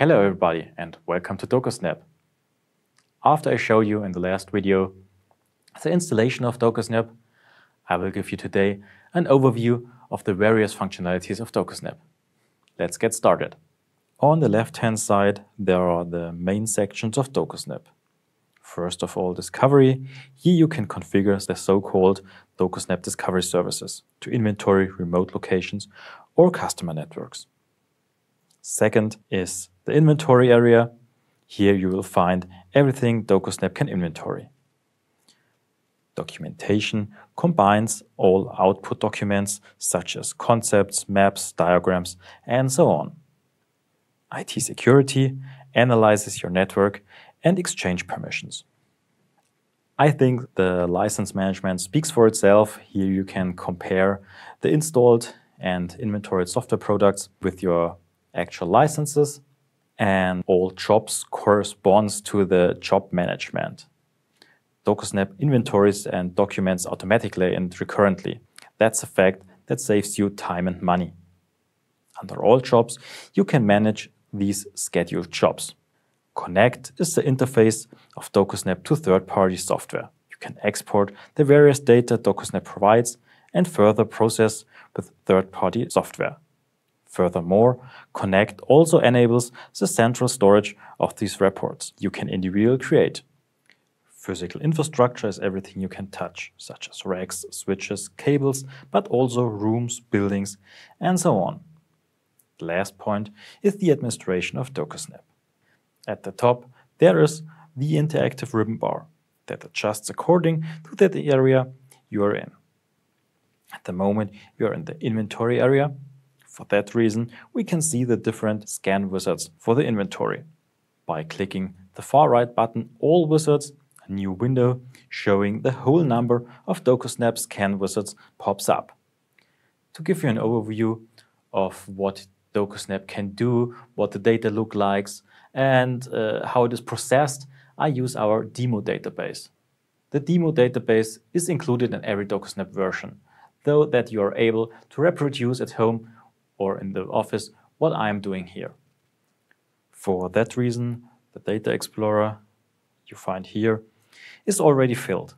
Hello everybody and welcome to Docusnap. After I showed you in the last video the installation of Docusnap, I will give you today an overview of the various functionalities of Docusnap. Let's get started. On the left-hand side there are the main sections of Docusnap. First of all, Discovery. Here you can configure the so-called Docusnap Discovery services to inventory remote locations or customer networks. Second is the inventory area. Here you will find everything Docusnap can inventory. Documentation combines all output documents such as concepts, maps, diagrams, and so on. IT security analyzes your network and exchange permissions. I think the license management speaks for itself. Here you can compare the installed and inventoried software products with your actual licenses, and all jobs corresponds to the job management. Docusnap inventories and documents automatically and recurrently. That's a fact that saves you time and money. Under all jobs, you can manage these scheduled jobs. Connect is the interface of Docusnap to third-party software. You can export the various data Docusnap provides and further process with third-party software. Furthermore, Connect also enables the central storage of these reports you can individually create. Physical infrastructure is everything you can touch, such as racks, switches, cables, but also rooms, buildings, and so on. The last point is the administration of Docusnap. At the top, there is the interactive ribbon bar that adjusts according to the area you are in. At the moment, you are in the inventory area. For that reason, we can see the different scan wizards for the inventory. By clicking the far right button, All Wizards, a new window showing the whole number of Docusnap scan wizards pops up. To give you an overview of what Docusnap can do, what the data look like, and how it is processed, I use our demo database. The demo database is included in every Docusnap version, though that you are able to reproduce at home or in the office what I am doing here. For that reason, the data explorer you find here is already filled.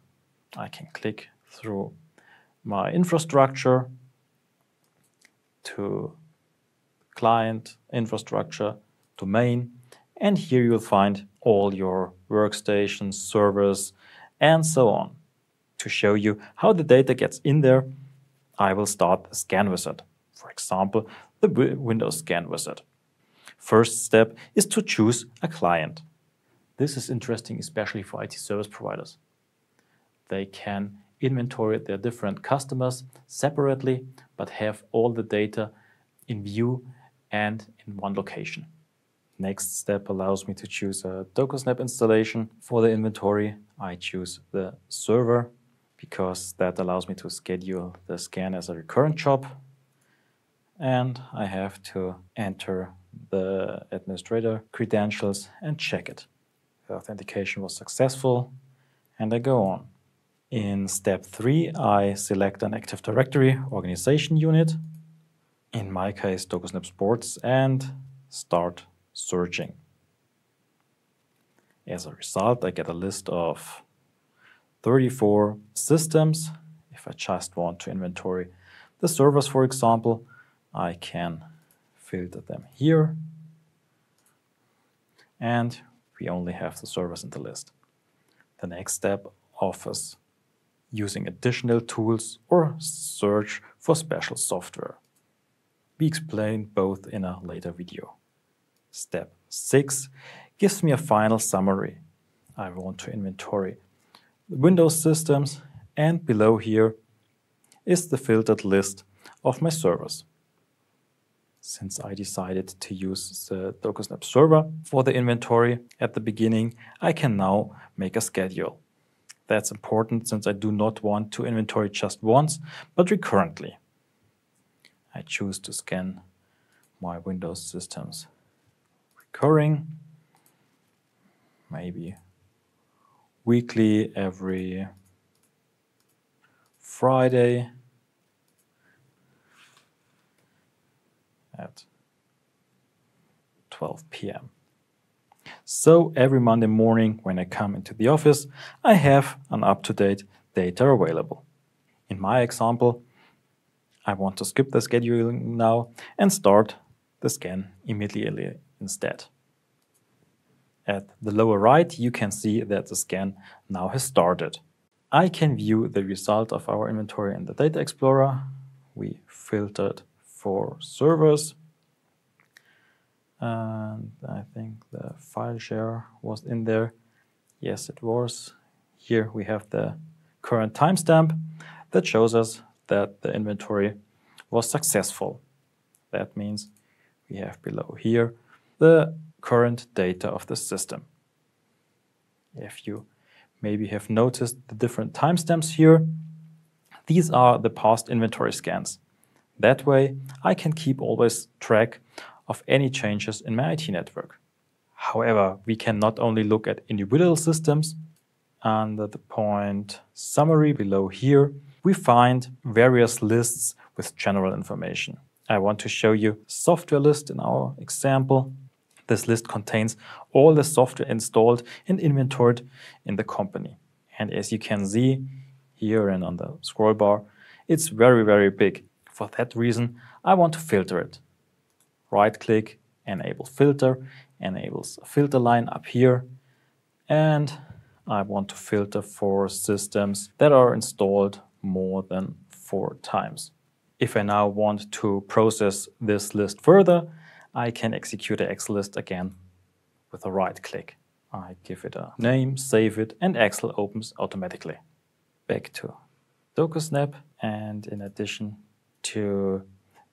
I can click through my infrastructure to client, infrastructure, domain, and here you'll find all your workstations, servers, and so on. To show you how the data gets in there, I will start the scan wizard. For example, the Windows Scan Wizard. First step is to choose a client. This is interesting especially for IT service providers. They can inventory their different customers separately, but have all the data in view and in one location. Next step allows me to choose a Docusnap installation. For the inventory, I choose the server because that allows me to schedule the scan as a recurrent job. And I have to enter the administrator credentials and check it. The authentication was successful, and I go on. In step 3, I select an Active Directory organization unit, in my case Docusnap Sports, and start searching. As a result, I get a list of 34 systems. If I just want to inventory the servers, for example, I can filter them here, and we only have the servers in the list. The next step offers using additional tools or search for special software. We explain both in a later video. Step 6 gives me a final summary. I want to inventory the Windows systems, and below here is the filtered list of my servers. Since I decided to use the Docusnap server for the inventory at the beginning, I can now make a schedule. That's important since I do not want to inventory just once, but recurrently. I choose to scan my Windows systems recurring, maybe weekly, every Friday at 12 p.m. So every Monday morning when I come into the office, I have an up-to-date data available. In my example, I want to skip the scheduling now and start the scan immediately instead. At the lower right, you can see that the scan now has started. I can view the result of our inventory in the Data Explorer. We filtered for servers. And I think the file share was in there. Yes, it was. Here we have the current timestamp that shows us that the inventory was successful. That means we have below here the current data of the system. If you maybe have noticed the different timestamps here, these are the past inventory scans. That way I can keep always track of any changes in my IT network. However, we can not only look at individual systems. Under the point summary below here, we find various lists with general information. I want to show you a software list in our example. This list contains all the software installed and inventoried in the company. And as you can see here and on the scroll bar, it's very, very big. For that reason, I want to filter it. Right-click, Enable Filter, enables a filter line up here. And I want to filter for systems that are installed more than 4 times. If I now want to process this list further, I can execute the Excel list again with a right click. I give it a name, save it, and Excel opens automatically. Back to Docusnap, and in addition to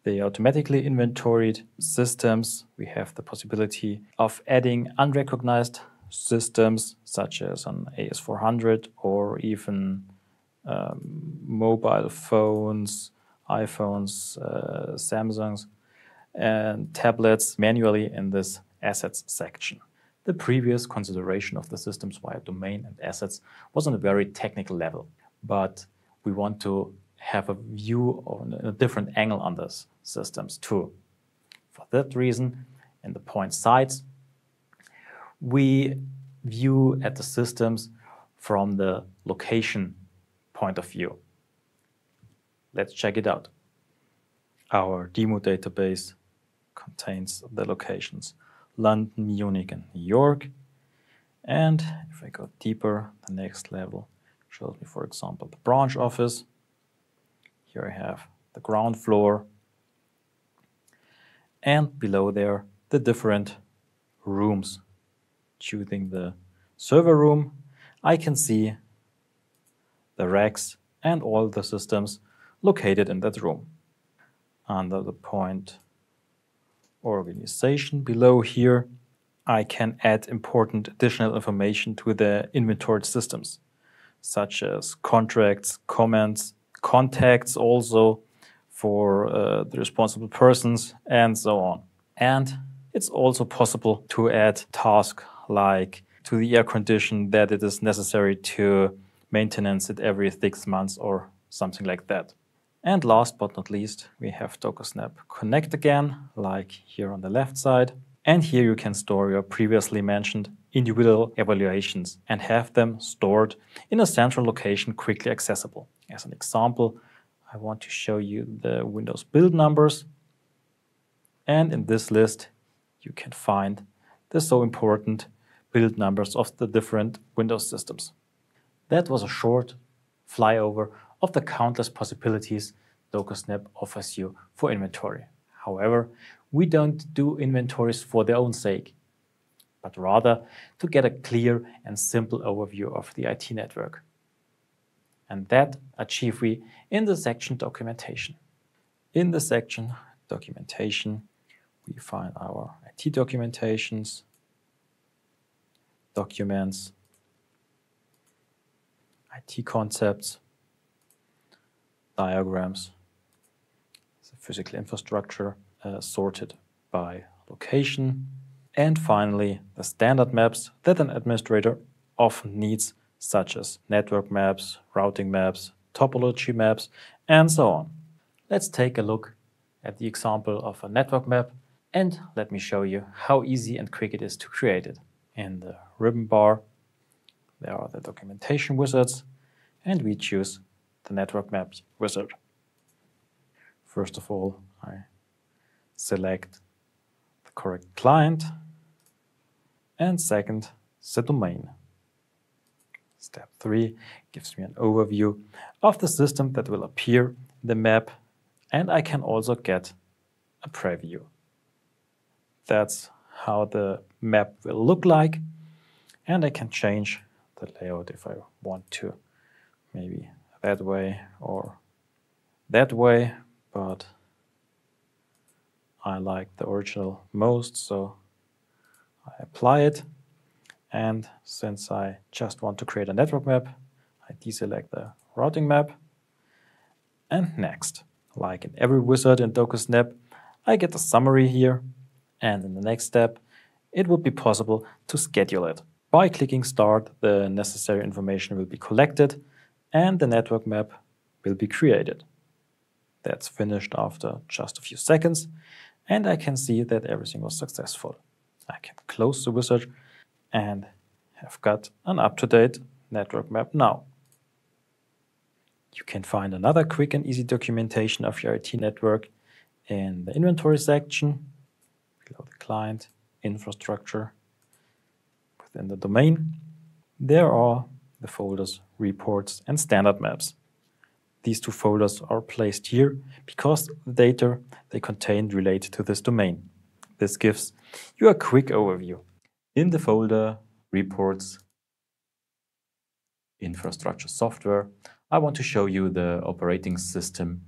the automatically inventoried systems, we have the possibility of adding unrecognized systems such as an AS400 or even mobile phones, iPhones, Samsungs, and tablets manually in this assets section. The previous consideration of the systems via domain and assets was on a very technical level, but we want to have a view on a different angle on those systems too. For that reason, in the point sites, we view at the systems from the location point of view. Let's check it out. Our demo database contains the locations London, Munich, and New York. And if I go deeper, the next level shows me, for example, the branch office. Here I have the ground floor. And below there, the different rooms. Choosing the server room, I can see the racks and all the systems located in that room. Under the point organization below here, I can add important additional information to the inventoried systems, such as contracts, comments, contacts also for the responsible persons, and so on. And it's also possible to add tasks like to the air condition that it is necessary to maintenance it every 6 months or something like that. And last but not least, we have Docusnap Connect again, like here on the left side. And here you can store your previously mentioned individual evaluations and have them stored in a central location quickly accessible. As an example, I want to show you the Windows build numbers. And in this list, you can find the so important build numbers of the different Windows systems. That was a short flyover of the countless possibilities Docusnap offers you for inventory. However, we don't do inventories for their own sake, but rather to get a clear and simple overview of the IT network. And that achieve we in the section Documentation. In the section Documentation, we find our IT documentations, documents, IT concepts, diagrams, the physical infrastructure sorted by location, and finally the standard maps that an administrator often needs, such as network maps, routing maps, topology maps, and so on. Let's take a look at the example of a network map And let me show you how easy and quick it is to create it. In the ribbon bar, there are the documentation wizards, and we choose the network map wizard. First of all, I select the correct client, and second, the domain. Step 3 gives me an overview of the system that will appear in the map, and I can also get a preview. That's how the map will look like, and I can change the layout if I want to, maybe that way or that way, but I like the original most, so I apply it. And since I just want to create a network map, I deselect the routing map. And next, like in every wizard in Docusnap, I get a summary here. And in the next step, it would be possible to schedule it. By clicking Start, the necessary information will be collected and the network map will be created. That's finished after just a few seconds, and I can see that everything was successful. I can close the wizard and have got an up-to-date network map now. You can find another quick and easy documentation of your IT network in the inventory section, below the client, infrastructure. Within the domain, there are the folders reports and standard maps. These two folders are placed here because the data they contain relate to this domain. This gives you a quick overview. In the folder reports, infrastructure software, I want to show you the operating system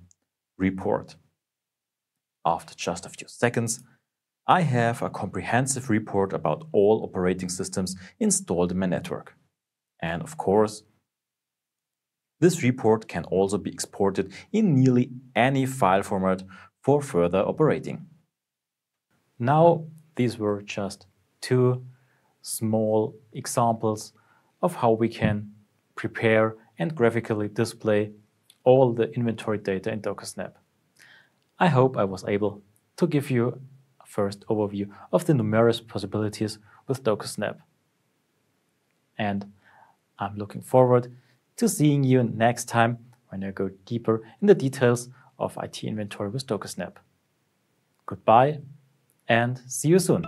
report. After just a few seconds, I have a comprehensive report about all operating systems installed in my network. And of course, this report can also be exported in nearly any file format for further operating. Now, these were just two small examples of how we can prepare and graphically display all the inventory data in Docusnap. I hope I was able to give you a first overview of the numerous possibilities with Docusnap. And I'm looking forward to seeing you next time when I go deeper in the details of IT inventory with Docusnap. Goodbye and see you soon.